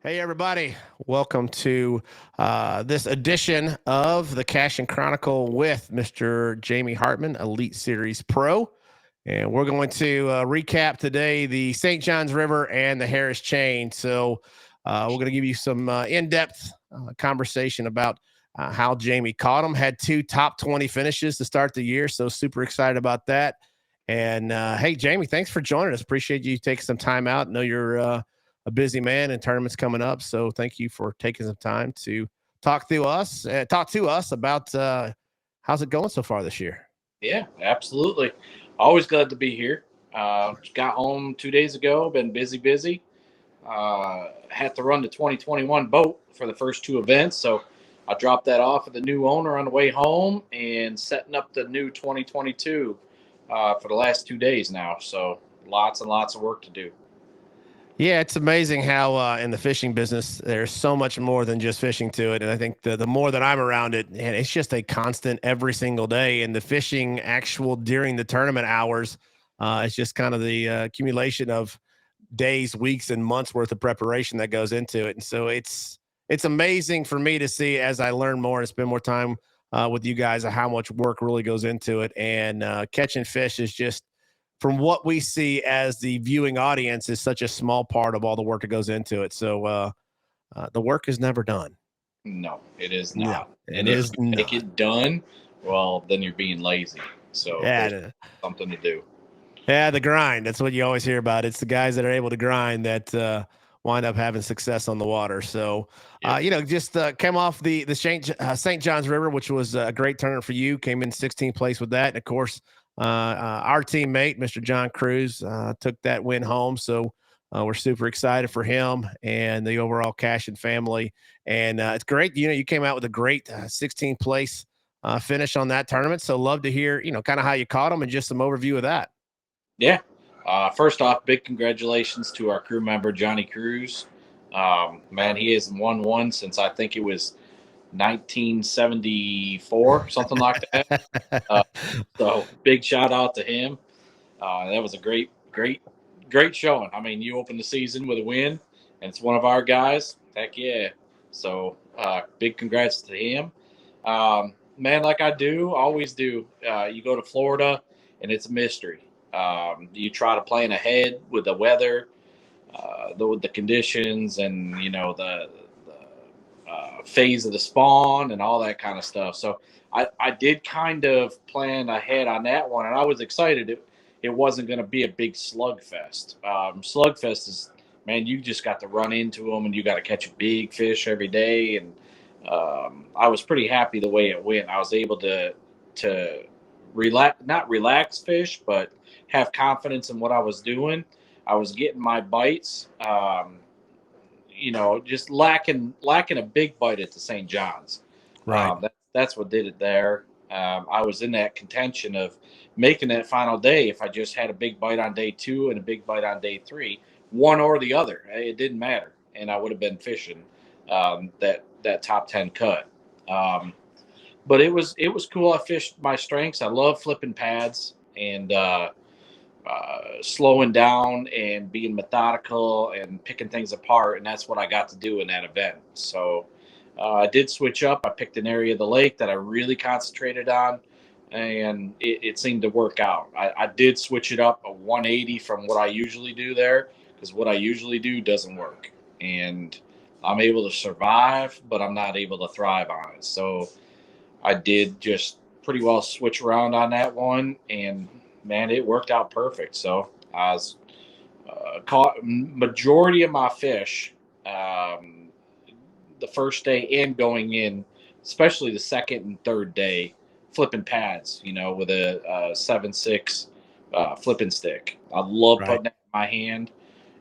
Hey, everybody. Welcome to this edition of the Cashion Chronicle with Mr. Jamie Hartman, Elite Series Pro. And we're going to recap today the St. Johns River and the Harris Chain. So we're going to give you some in-depth conversation about how Jamie caught them. Had two top 20 finishes to start the year. So super excited about that. And hey, Jamie, thanks for joining us. Appreciate you taking some time out. Know you're a busy man and tournaments coming up. So thank you for taking some time to talk to us about how's it going so far this year. Yeah, absolutely. Always glad to be here. Got home 2 days ago. Been busy. Had to run the 2021 boat for the first two events, so I dropped that off at the new owner on the way home and setting up the new 2022 for the last 2 days now. So lots and lots of work to do. Yeah, it's amazing how in the fishing business there's so much more than just fishing to it, and I think the more that I'm around it, and it's just a constant every single day. And the fishing actual during the tournament hours, it's just kind of the accumulation of days, weeks, and months worth of preparation that goes into it. And so it's amazing for me to see as I learn more and spend more time with you guys, how much work really goes into it. And catching fish is just, from what we see as the viewing audience, is such a small part of all the work that goes into it. So the work is never done. No, it is No, not. it And if is you make not. it done, well, then you're being lazy. So there's Yeah, something to do. yeah, the grind. That's what you always hear about. It's the guys that are able to grind that wind up having success on the water. So, Yep. just came off the St. Johns River, which was a great tournament for you. Came in 16th place with that, and of course, our teammate, Mr. John Cruz, took that win home. So. We're super excited for him and the overall Cashion family. And it's great. You came out with a great 16th place finish on that tournament. So love to hear, kind of how you caught them and just some overview of that. Yeah. First off, big congratulations to our crew member, Johnny Cruz. Man, he hasn't won one since I think it was 1974, something like that. Uh, so big shout out to him. That was a great showing. I mean, you opened the season with a win, and it's one of our guys. Heck yeah. So big congrats to him. Man, like I do, always do. You go to Florida, and it's a mystery. You try to plan ahead with the weather, the conditions, and the phase of the spawn and all that kind of stuff. So I did kind of plan ahead on that one, and I was excited. It wasn't going to be a big slugfest. Slugfest is, man, you just got to run into them, and you got to catch a big fish every day. And I was pretty happy the way it went. I was able to relax, not relax fish, but have confidence in what I was doing. I was getting my bites. Just lacking a big bite at the St. John's. Right. That's what did it there. I was in that contention of making that final day. If I just had a big bite on day two and a big bite on day three, one or the other, it didn't matter, and I would have been fishing that top 10 cut. But it was cool. I fished my strengths. I love flipping pads and slowing down and being methodical and picking things apart, and that's what I got to do in that event. So I did switch up. I picked an area of the lake that I really concentrated on, and it seemed to work out. I did switch it up a 180 from what I usually do there, because what I usually do doesn't work, and I'm able to survive, but I'm not able to thrive on it. So I did just pretty well switch around on that one, and man, it worked out perfect. So I was caught majority of my fish um, the first day and going in, especially the second and third day, flipping pads. With a 7.6 flipping stick. I love Right. putting that in my hand,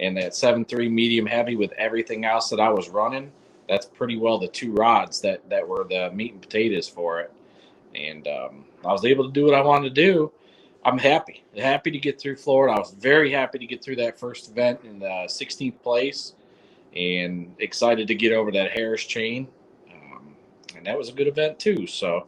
and that 7.3 medium heavy with everything else that I was running. That's pretty well the two rods that were the meat and potatoes for it, and I was able to do what I wanted to do. I'm happy to get through Florida. I was very happy to get through that first event in the 16th place, and excited to get over that Harris chain. And that was a good event too. So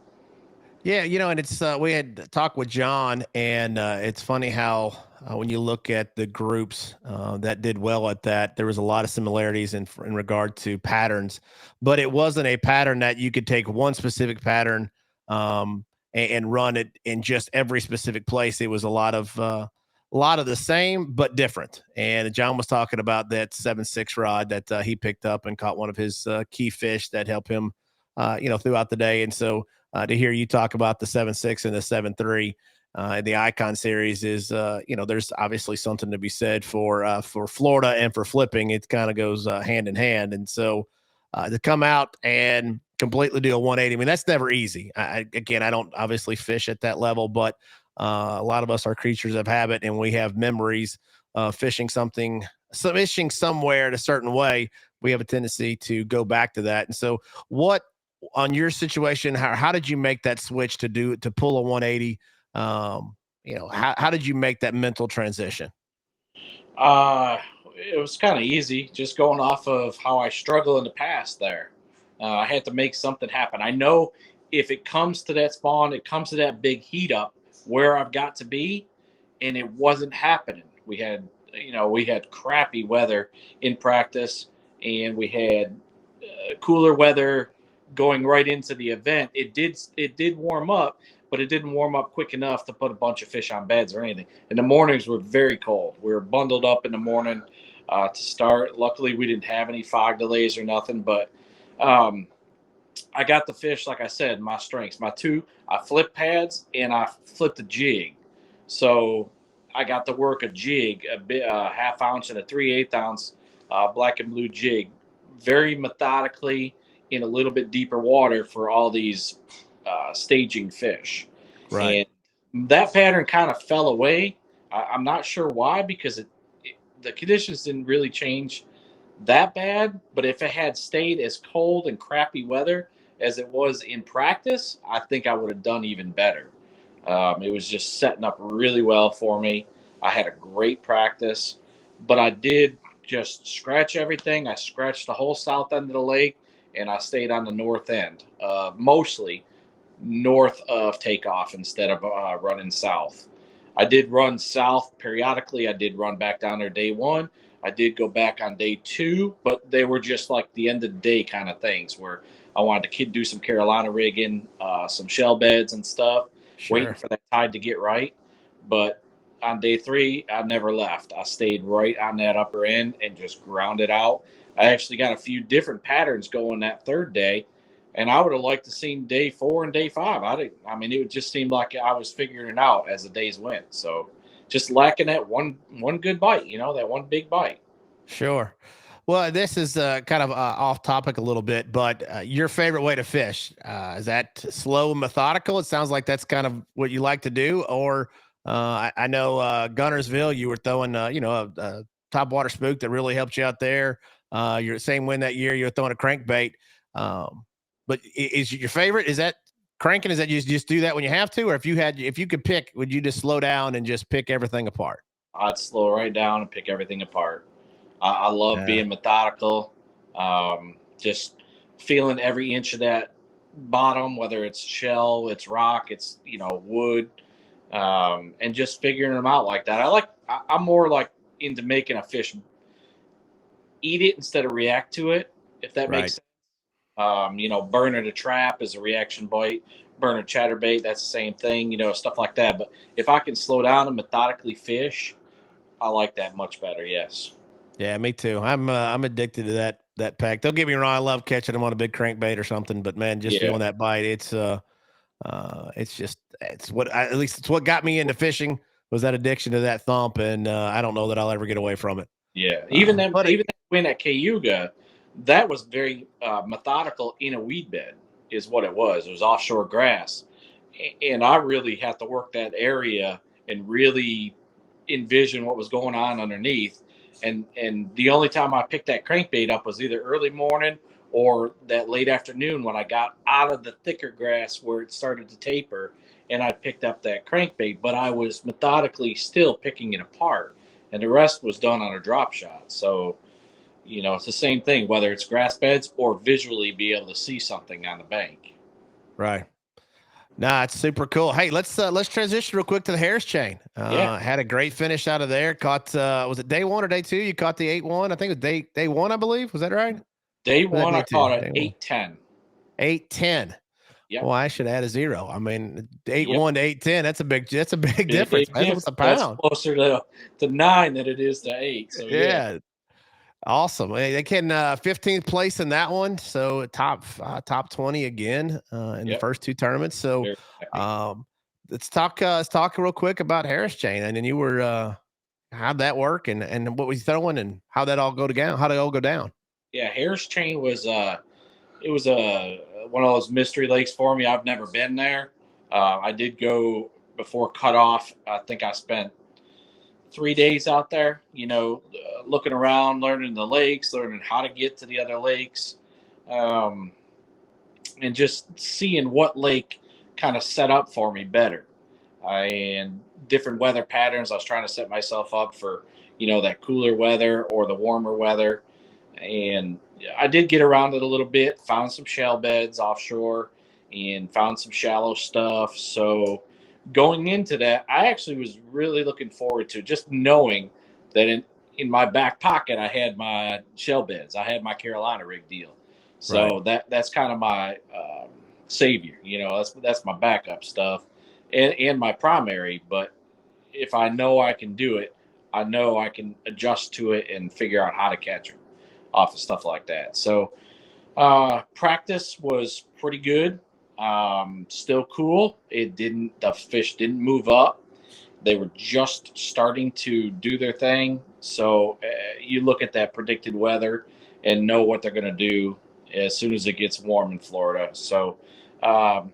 Yeah, and it's we had talked with John, and it's funny how when you look at the groups that did well at that, there was a lot of similarities in regard to patterns, but it wasn't a pattern that you could take one specific pattern and run it in just every specific place. It was a lot of the same but different. And John was talking about that 7.6 rod that he picked up and caught one of his key fish that helped him, throughout the day. And so to hear you talk about the 7.6 and the 7.3 the Icon series is, there's obviously something to be said for Florida and for flipping. It kind of goes hand in hand. And so to come out and completely do a 180, I mean, that's never easy. Again, I don't obviously fish at that level, but a lot of us are creatures of habit, and we have memories of fishing fishing somewhere in a certain way. We have a tendency to go back to that. And so, what on your situation? How did you make that switch to pull a 180? How did you make that mental transition? Uh, it was kind of easy, just going off of how I struggle in the past there. I had to make something happen. I know if it comes to that spawn, it comes to that big heat up where I've got to be, and it wasn't happening. We had crappy weather in practice, and we had cooler weather going right into the event. It did warm up, but it didn't warm up quick enough to put a bunch of fish on beds or anything. And the mornings were very cold. We were bundled up in the morning to start. Luckily, we didn't have any fog delays or nothing, but um, I got the fish, like I said, my strengths. I flip pads and I flipped a jig. So I got to work a jig, a bit, half ounce and a 3/8 ounce black and blue jig, very methodically in a little bit deeper water for all these staging fish. Right. And that pattern kind of fell away. I'm not sure why, because the conditions didn't really change that bad, but if it had stayed as cold and crappy weather as it was in practice, I think I would have done even better. It was just setting up really well for me. I had a great practice, but I did just scratch everything. I scratched the whole south end of the lake, and I stayed on the north end, mostly north of takeoff instead of running south. I did run south periodically. I did run back down there day one. I did go back on day two, but they were just like the end of the day kind of things where I wanted to do some Carolina rigging, some shell beds and stuff, waiting Sure. for that tide to get right. But on day three, I never left. I stayed right on that upper end and just ground it out. I actually got a few different patterns going that third day, and I would have liked to seen day four and day five. I mean, it would just seem like I was figuring it out as the days went. So just lacking that one good bite, that one big bite. Sure. Well, this is kind of off topic a little bit, but your favorite way to fish, is that slow and methodical? It sounds like that's kind of what you like to do. Or I know Gunnersville, you were throwing, a top water spook that really helped you out there. Your same win that year, you were throwing a crankbait. But is your favorite, is that cranking? Is that you just do that when you have to? Or if you could pick, would you just slow down and just pick everything apart? I'd slow right down and pick everything apart. I love being methodical, just feeling every inch of that bottom, whether it's shell, it's rock, it's wood, and just figuring them out like that. I'm more like into making a fish eat it instead of react to it, if that makes Right. sense. Burning a trap is a reaction bite. Burning chatterbait, that's the same thing. Stuff like that. But if I can slow down and methodically fish, I like that much better. Yes. Yeah, me too. I'm addicted to that pack. Don't get me wrong, I love catching them on a big crankbait or something, but man, just Yeah. feeling that bite, it's at least it's what got me into fishing was that addiction to that thump, and I don't know that I'll ever get away from it. Yeah, even that But even that win at Cayuga, that was very methodical in a weed bed, is what it was. It was offshore grass, and I really had to work that area and really envision what was going on underneath. And the only time I picked that crankbait up was either early morning or that late afternoon when I got out of the thicker grass where it started to taper, and I picked up that crankbait. But I was methodically still picking it apart, and the rest was done on a drop shot. So it's the same thing whether it's grass beds or visually be able to see something on the bank. right Nah, it's super cool. Hey, let's transition real quick to the Harris chain. Yeah, Had a great finish out of there. Caught was it day one or day two? You caught the 8-1. I think it was day one, I believe. Was that right? day Was that one day I two? caught at Day one. 8:10. 8-10. Yep, Well, I should add a zero. I mean, eight yep. one to 8-10. That's a big difference, Big man. That's difference. a That's pound. closer to 9 than it is to 8. So yeah, Yeah. Awesome. They can 15th place in that one. So top 20 again in the yep. first two tournaments. So Very happy. um, let's talk real quick about Harris chain. And then you were how'd that work and what was you throwing and how that all go down? How did it all go down? Yeah, Harris Chain was it was one of those mystery lakes for me. I've never been there. I did go before cutoff. I think I spent 3 days out there, looking around, learning the lakes, learning how to get to the other lakes, um, and just seeing what lake kind of set up for me better. And different weather patterns. I was trying to set myself up for, that cooler weather or the warmer weather. And I did get around it a little bit, found some shell beds offshore and found some shallow stuff. So going into that, I actually was really looking forward to just knowing that in my back pocket I had my shell beds. I had my Carolina rig deal. Right. So that's kind of my savior. That's my backup stuff and my primary. But if I know I can do it, I know I can adjust to it and figure out how to catch them off of stuff like that. So practice was pretty good. Still cool. The fish didn't move up. They were just starting to do their thing. So you look at that predicted weather and know what they're going to do as soon as it gets warm in Florida. So um,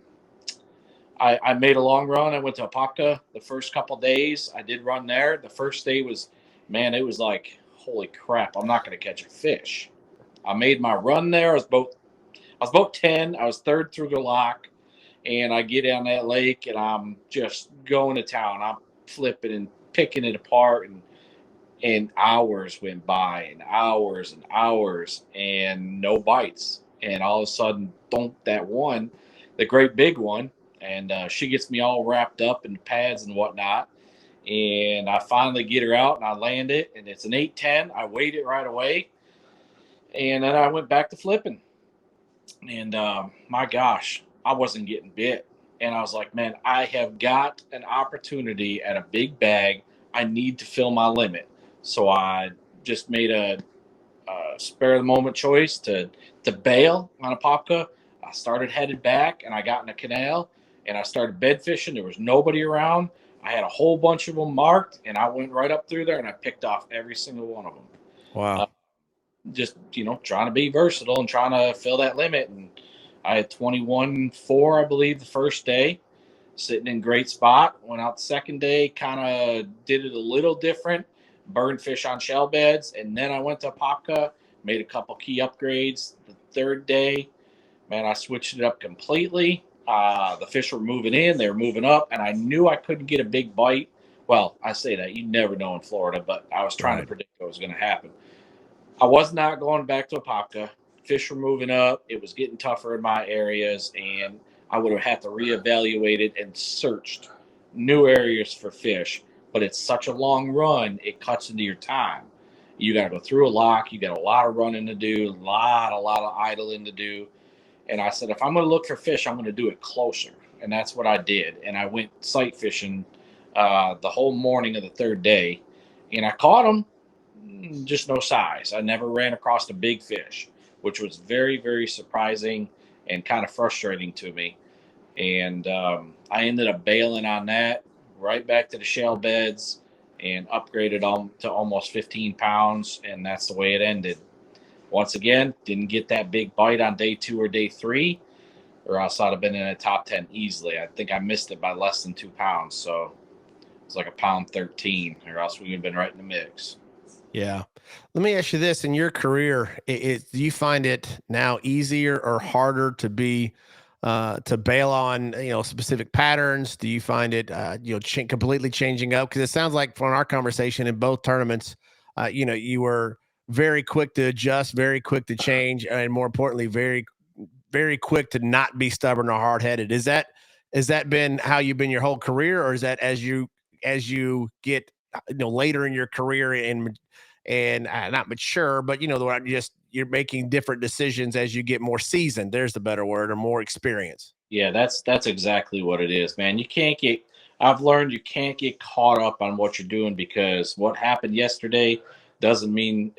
I made a long run. I went to Apopka the first couple days. I did run there. The first day was, man, it was like, holy crap, I'm not going to catch a fish. I made my run there. I was about 10. I was third through the lock, and I get down that lake, and I'm just going to town. I'm flipping and picking it apart, and hours went by, and hours, and no bites. And all of a sudden, don't that one, the great big one, and she gets me all wrapped up in pads and whatnot. And I finally get her out, and I land it, and it's an 8-10. I weighed it right away, and then I went back to flipping. And my gosh, I wasn't getting bit. And I was like, man, I have got an opportunity at a big bag. I need to fill my limit. So I just made a spare of the moment choice to bail on a popka. I started headed back, and I got in a canal, and I started bed fishing. There was nobody around. I had a whole bunch of them marked, and I went right up through there, and I picked off every single one of them. Uh, Wow. just trying to be versatile and trying to fill that limit. And I had 21.4, I believe, the first day, sitting in great spot. Went out the second day, kind of did it a little different, burned fish on shell beds, and then I went to Popka, made a couple key upgrades. The third day, man, I switched it up completely. The fish were moving in, they were moving up, and I knew I couldn't get a big bite. Well, I say that you never know in Florida, but I was trying to Right. predict what was going to happen. I was not going back to Apopka. Fish were moving up. It was getting tougher in my areas, and I would have had to reevaluate it and searched new areas for fish. But it's such a long run, it cuts into your time. You got to go through a lock. You got a lot of running to do, a lot of idling to do. And I said, if I'm going to look for fish, I'm going to do it closer. And that's what I did. And I went sight fishing the whole morning of the third day, and I caught them, just no size. I never ran across a big fish, which was very, very surprising and kind of frustrating to me. And I ended up bailing on that, right back to the shell beds, and upgraded to almost 15 pounds. And that's the way it ended. Once again, didn't get that big bite on day 2 or day 3, or else I'd have been in the top 10 easily. I think I missed it by less than 2 pounds. So it's like a pound 13, or else we would have been right in the mix. Yeah. Let me ask you this: in your career, do you find it now easier or harder to bail on specific patterns? Do you find it completely changing up? Because it sounds like from our conversation in both tournaments, you were very quick to adjust, very quick to change, and more importantly, very very quick to not be stubborn or hard headed. Is that Has that been how you've been your whole career, or is that as you get later in your career and not mature, but you're making different decisions as you get more seasoned. There's the better word, or more experience. Yeah, that's exactly what it is, man. You can't get. I've learned you can't get caught up on what you're doing, because what happened yesterday doesn't mean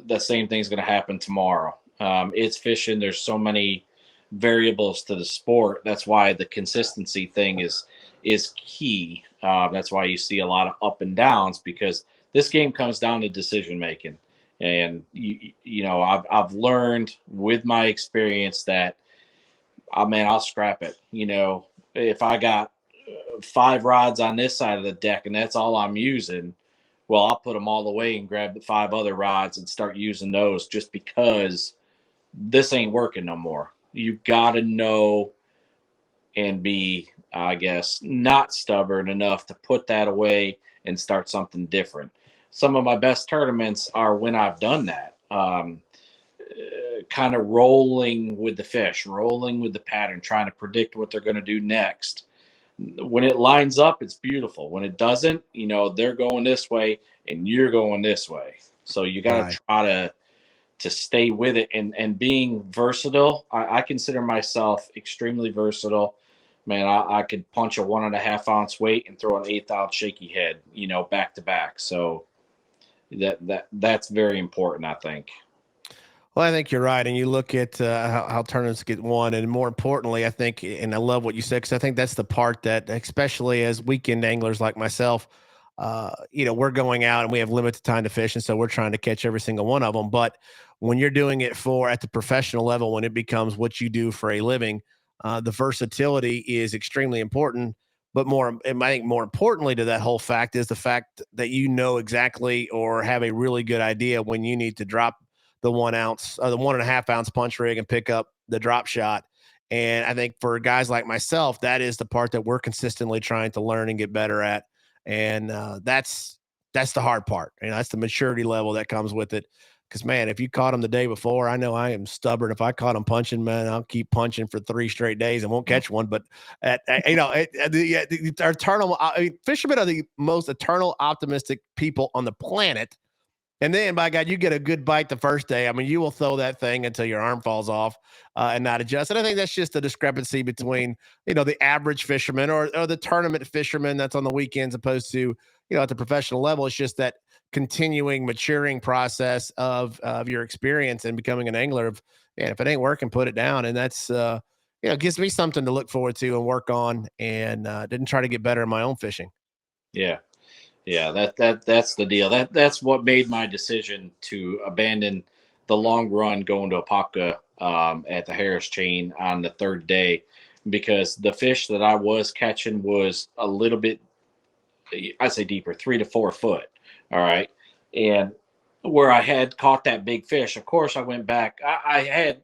the same thing's going to happen tomorrow. It's fishing. There's so many variables to the sport. That's why the consistency thing is key. That's why you see a lot of up and downs, because this game comes down to decision making. And I've learned with my experience that, oh man, I'll scrap it. If I got 5 rods on this side of the deck and that's all I'm using, well, I'll put them all away and grab the 5 other rods and start using those, just because this ain't working no more. You got to know and be, I guess, not stubborn enough to put that away and start something different. Some of my best tournaments are when I've done that. Kind of rolling with the fish, rolling with the pattern, trying to predict what they're going to do next. When it lines up, it's beautiful. When it doesn't, they're going this way and you're going this way. So you got to try to stay with it, and being versatile. I consider myself extremely versatile. Man, I could punch a 1.5 ounce weight and throw an 1/8 ounce shaky head, back to back. So that's very important, I think. Well, I think you're right, and you look at how tournaments get won, and more importantly, I think, and I love what you said, because I think that's the part that, especially as weekend anglers like myself, we're going out and we have limited time to fish, and so we're trying to catch every single one of them. But when you're doing it for at the professional level, when it becomes what you do for a living, the versatility is extremely important. But I think more importantly to that whole fact is the fact that you know exactly, or have a really good idea when you need to drop the 1 ounce, the 1.5 ounce punch rig and pick up the drop shot. And I think for guys like myself, that is the part that we're consistently trying to learn and get better at. And that's the hard part. That's the maturity level that comes with it. Because man, if you caught him the day before, I know I am stubborn. If I caught him punching, man, I'll keep punching for 3 straight days and won't catch one. But the eternal fishermen are the most eternal optimistic people on the planet. And then, by God, you get a good bite the first day. I mean, you will throw that thing until your arm falls off and not adjust. And I think that's just a discrepancy between, the average fisherman or the tournament fisherman that's on the weekends, opposed to, at the professional level. It's just that continuing maturing process of your experience and becoming an angler of, man, if it ain't working, put it down. And that's, gives me something to look forward to and work on, and didn't try to get better in my own fishing. Yeah. Yeah, that's the deal. That's what made my decision to abandon the long run going to Apopka at the Harris chain on the third day, because the fish that I was catching was a little bit, I say deeper, 3 to 4 foot. All right, and where I had caught that big fish, of course, I went back. I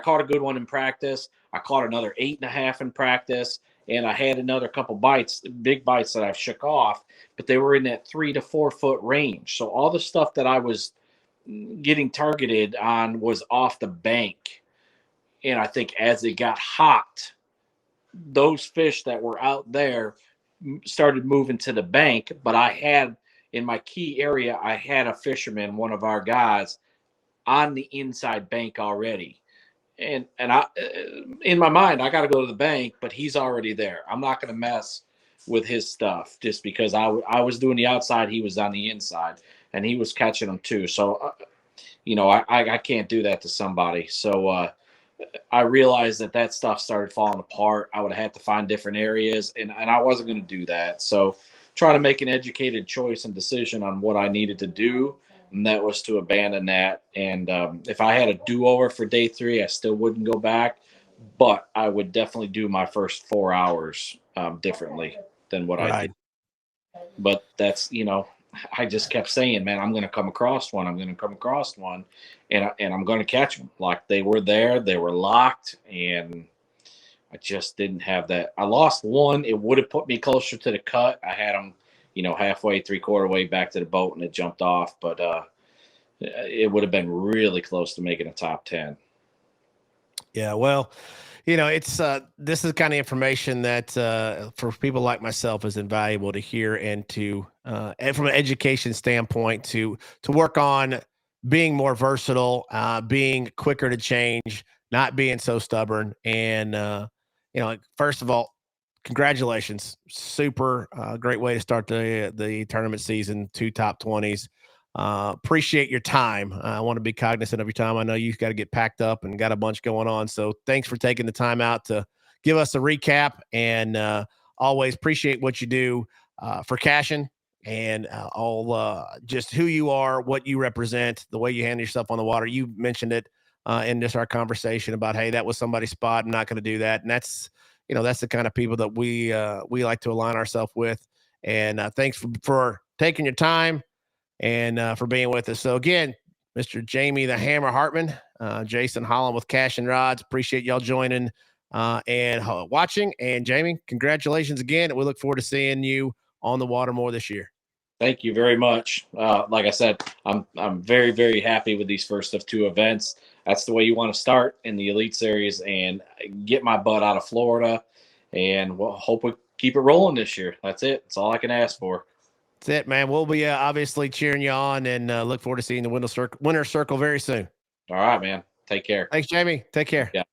caught a good one in practice. I caught another 8.5 in practice, and I had another couple bites, big bites that I shook off, but they were in that 3 to 4 foot range. So all the stuff that I was getting targeted on was off the bank. And I think as it got hot, those fish that were out there started moving to the bank. But I had, in my key area, I had a fisherman, one of our guys, on the inside bank already. And I, in my mind, I got to go to the bank, but he's already there. I'm not going to mess with his stuff, just because I was doing the outside, he was on the inside, and he was catching them too. So, I can't do that to somebody. So I realized that stuff started falling apart. I would have had to find different areas, and I wasn't going to do that. So trying to make an educated choice and decision on what I needed to do, and that was to abandon that. And if I had a do-over for day 3, I still wouldn't go back, but I would definitely do my first 4 hours differently than what I did. But that's, I just kept saying, man, I'm going to come across one. I'm going to come across one, and I'm going to catch them. Like, they were there, they were locked, and I just didn't have that. I lost one. It would have put me closer to the cut. I had them, halfway, 3/4 way back to the boat, and it jumped off. But it would have been really close to making a top 10. Yeah, well, it's this is kind of information that for people like myself is invaluable to hear and to and from an education standpoint to work on being more versatile, being quicker to change, not being so stubborn. And like, first of all, congratulations, super great way to start the tournament season. Two top 20s. Appreciate your time. I want to be cognizant of your time. I know you've got to get packed up and got a bunch going on. So thanks for taking the time out to give us a recap, and always appreciate what you do for Cashion and all just who you are, what you represent, the way you handle yourself on the water. You mentioned it in just our conversation about, hey, that was somebody's spot. I'm not going to do that. And that's the kind of people that we like to align ourselves with. And thanks for taking your time and for being with us. So again, Mr. Jamie the Hammer Hartman, Jason Holland with Cashion Rods. Appreciate y'all joining and watching. And Jamie, congratulations again. And we look forward to seeing you on the water more this year. Thank you very much. Like I said, I'm very, very happy with these first of two events. That's the way you want to start in the Elite Series and get my butt out of Florida. And we'll hope we keep it rolling this year. That's it. That's all I can ask for. That's it, man. We'll be obviously cheering you on and look forward to seeing the winner circle very soon. All right, man. Take care. Thanks, Jamie. Take care. Yeah.